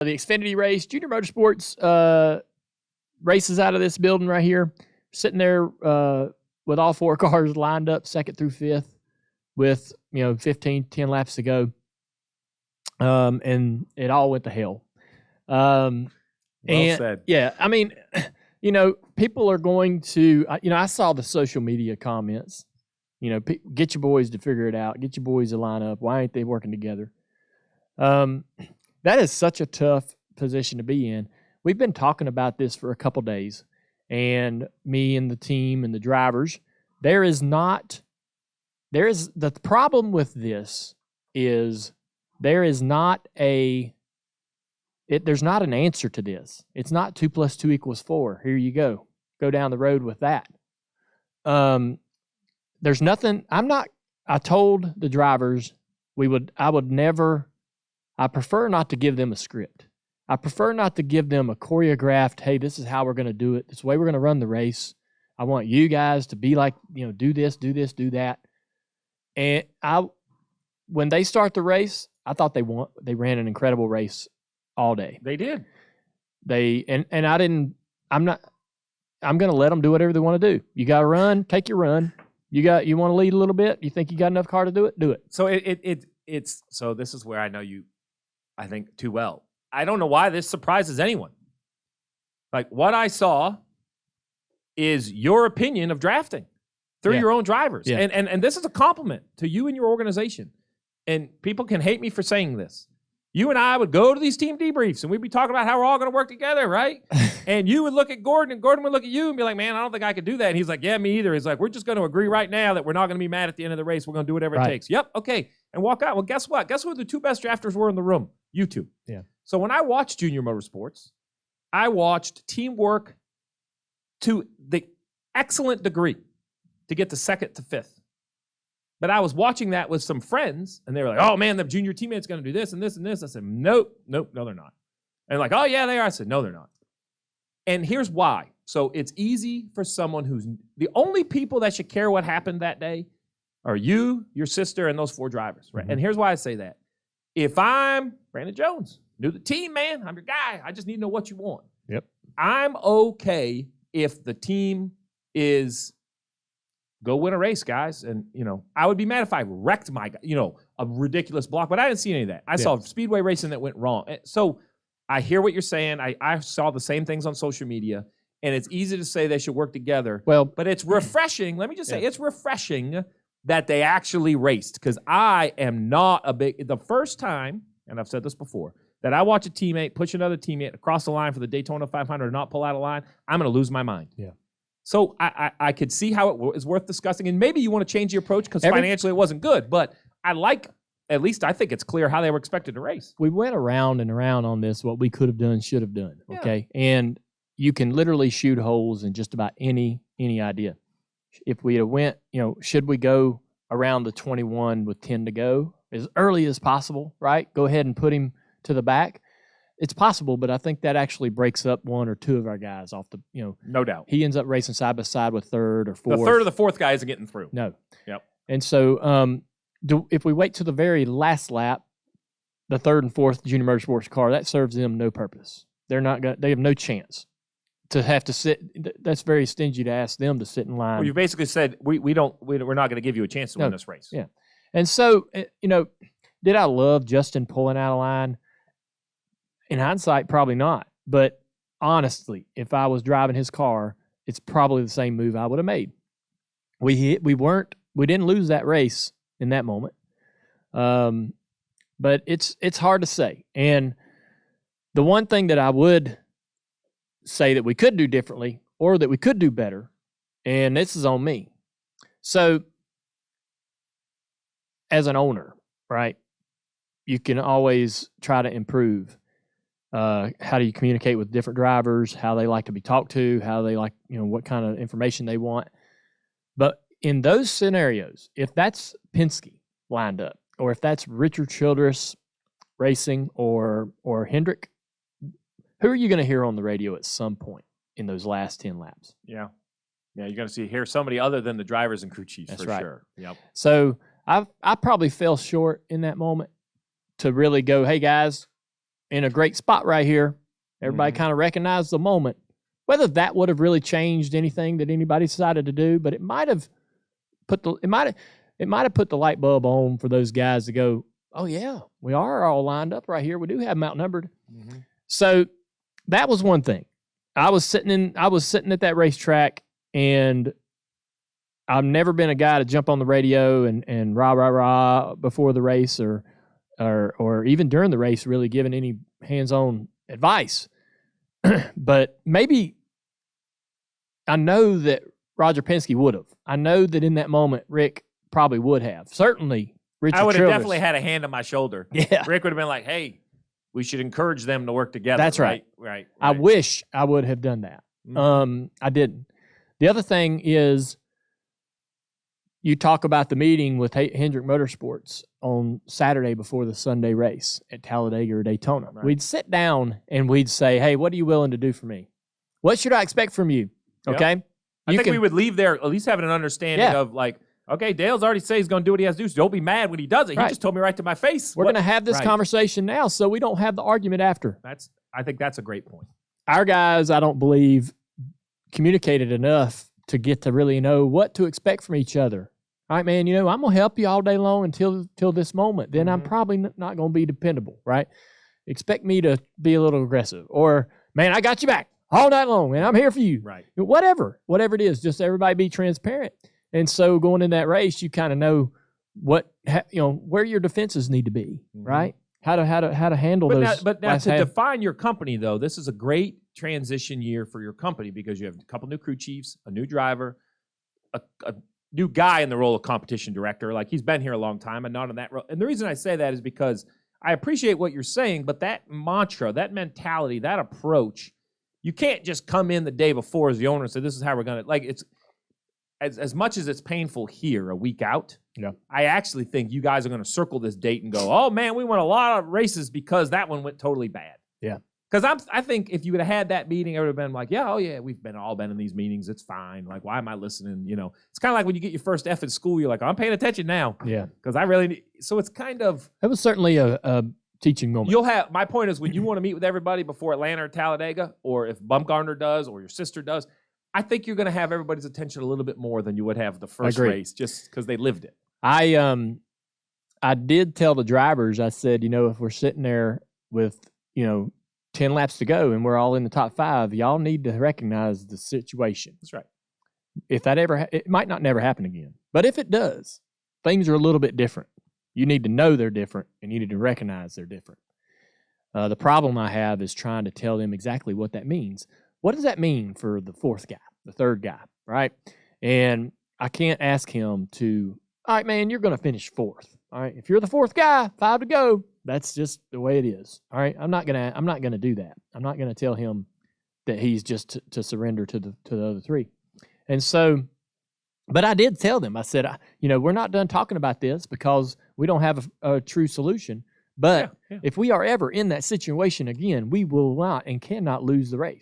The Xfinity race, JR Motorsports races out of this building right here, sitting there with all four cars lined up, second through fifth, with 10 laps to go, and it all went to hell. Well said. Yeah, I mean, people are going to. I saw the social media comments. Get your boys to figure it out. Get your boys to line up. Why ain't they working together? That is such a tough position to be in. We've been talking about this for a couple days, and me and the team and the drivers. The problem with this is there's not an answer to this. It's not 2 + 2 = 4. Here you go. Go down the road with that. There's nothing. I told the drivers I prefer not to give them a script. I prefer not to give them a choreographed, hey, this is how we're going to do it. This is the way we're going to run the race. I want you guys to be like, do this, do that. And when they start the race, I thought they ran an incredible race all day. They did. I'm going to let them do whatever they want to do. You got to run, take your run. You want to lead a little bit? You think you got enough car to do it? Do it. So so this is where I know you, I think, too well. I don't know why this surprises anyone. Like, what I saw is your opinion of drafting through your own drivers. Yeah. And this is a compliment to you and your organization. And people can hate me for saying this. You and I would go to these team debriefs, and we'd be talking about how we're all going to work together, right? And you would look at Gordon, and Gordon would look at you and be like, man, I don't think I could do that. And he's like, yeah, me either. He's like, we're just going to agree right now that we're not going to be mad at the end of the race. We're going to do whatever it takes. Yep, okay. And walk out. Well, guess what? Guess who the two best drafters were in the room? You two. Yeah. So when I watched JR Motorsports, I watched teamwork to the excellent degree to get to second to fifth. But I was watching that with some friends, and they were like, oh, man, the junior teammate's going to do this and this and this. I said, nope, no, they're not. And like, oh, yeah, they are. I said, no, they're not. And here's why. So it's easy for someone who's – the only people that should care what happened that day are you, your sister, and those four drivers, right? Mm-hmm. And here's why I say that. If I'm Brandon Jones, new to the team, man, I'm your guy. I just need to know what you want. Yep. I'm okay if the team is – go win a race, guys. And, I would be mad if I wrecked a ridiculous block, but I didn't see any of that. I saw speedway racing that went wrong. So I hear what you're saying. I saw the same things on social media, and it's easy to say they should work together. Well, but it's refreshing. Let me just say, it's refreshing that they actually raced, because I am not the first time, and I've said this before, that I watch a teammate push another teammate across the line for the Daytona 500 and not pull out of line, I'm going to lose my mind. Yeah. So I could see how it is worth discussing, and maybe you want to change your approach because financially it wasn't good, but at least I think it's clear how they were expected to race. We went around and around on this, what we could have done, should have done, okay? Yeah. And you can literally shoot holes in just about any idea. If we had went, should we go around the 21 with 10 to go as early as possible, right? Go ahead and put him to the back. It's possible, but I think that actually breaks up one or two of our guys off the, No doubt. He ends up racing side by side with third or fourth. The third or the fourth guy isn't getting through. No. Yep. And so if we wait to the very last lap, the third and fourth JR Motorsports car, that serves them no purpose. They have no chance to have to sit. That's very stingy to ask them to sit in line. Well, you basically said we're not going to give you a chance to win this race. Yeah. And so, did I love Justin pulling out of line? In hindsight, probably not. But honestly, if I was driving his car, it's probably the same move I would have made. We didn't lose that race in that moment. But it's hard to say. And the one thing that I would say that we could do differently, or that we could do better, and this is on me. So as an owner, right, you can always try to improve. How do you communicate with different drivers, how they like to be talked to, how they like, what kind of information they want. But in those scenarios, if that's Penske lined up, or if that's Richard Childress Racing or Hendrick, who are you going to hear on the radio at some point in those last 10 laps? Yeah. Yeah, you're going to hear somebody other than the drivers and crew chiefs. That's for right. Sure. Yep. So I probably fell short in that moment to really go, hey, guys, in a great spot right here. Everybody kind of recognized the moment. Whether that would have really changed anything that anybody decided to do, but it might have put the light bulb on for those guys to go, oh yeah, we are all lined up right here. We do have them outnumbered. So that was one thing. I was sitting at that racetrack, and I've never been a guy to jump on the radio and rah before the race or even during the race, really giving any hands-on advice. But maybe I know that Roger Penske would have. I know that in that moment, Rick probably would have. Certainly, Richard I would have Childress. definitely had a hand on my shoulder. Yeah. Rick would have been like, hey, we should encourage them to work together. That's right. Right. I wish I would have done that. I didn't. The other thing is, you talk about the meeting with Hendrick Motorsports on Saturday before the Sunday race at Talladega or Daytona. Right. We'd sit down and we'd say, hey, what are you willing to do for me? What should I expect from you? Okay. Yep. I think we would leave there at least having an understanding of like, okay, Dale's already said he's going to do what he has to do, so don't be mad when he does it. He just told me right to my face. We're going to have this conversation now so we don't have the argument after. I think that's a great point. Our guys, I don't believe, communicated enough to get to really know what to expect from each other. All right, man, I'm going to help you all day long until this moment. Then I'm probably not going to be dependable, right? Expect me to be a little aggressive. Or, man, I got you back all night long, man. I'm here for you. Right. Whatever it is, just everybody be transparent. And so going in that race, you kind of know where your defenses need to be, right? How to handle those. But now to define your company, though, this is a great transition year for your company because you have a couple new crew chiefs, a new driver, a new guy in the role of competition director. Like, he's been here a long time and not in that role. And the reason I say that is because I appreciate what you're saying, but that mantra, that mentality, that approach, you can't just come in the day before as the owner and say, this is how we're going to, like, it's as much as it's painful here a week out. Yeah. I actually think you guys are going to circle this date and go, oh man, we won a lot of races because that one went totally bad. Yeah. Because I think if you would have had that meeting, I would have been like, yeah, oh yeah, we've all been in these meetings. It's fine. Like, why am I listening? It's kind of like when you get your first F in school, you're like, oh, I'm paying attention now. Yeah. Because I really need. So it's kind of. It was certainly a teaching moment. My point is, when you want to meet with everybody before Atlanta or Talladega, or if Bumgarner does, or your sister does, I think you're going to have everybody's attention a little bit more than you would have the first race, just because they lived it. I did tell the drivers, I said, if we're sitting there with, 10 laps to go and we're all in the top 5, y'all need to recognize the situation. That's right. If that it might not never happen again. But if it does, things are a little bit different. You need to know they're different, and you need to recognize they're different. The problem I have is trying to tell them exactly what that means. What does that mean for the fourth guy, the third guy, right? And I can't ask him to, all right, man, you're going to finish fourth. All right, if you're the fourth guy, 5 to go, that's just the way it is. All right, I'm not gonna do that. I'm not gonna tell him that he's just to surrender to the other 3. And so, but I did tell them. I said, we're not done talking about this because we don't have a true solution. But if we are ever in that situation again, we will not and cannot lose the race.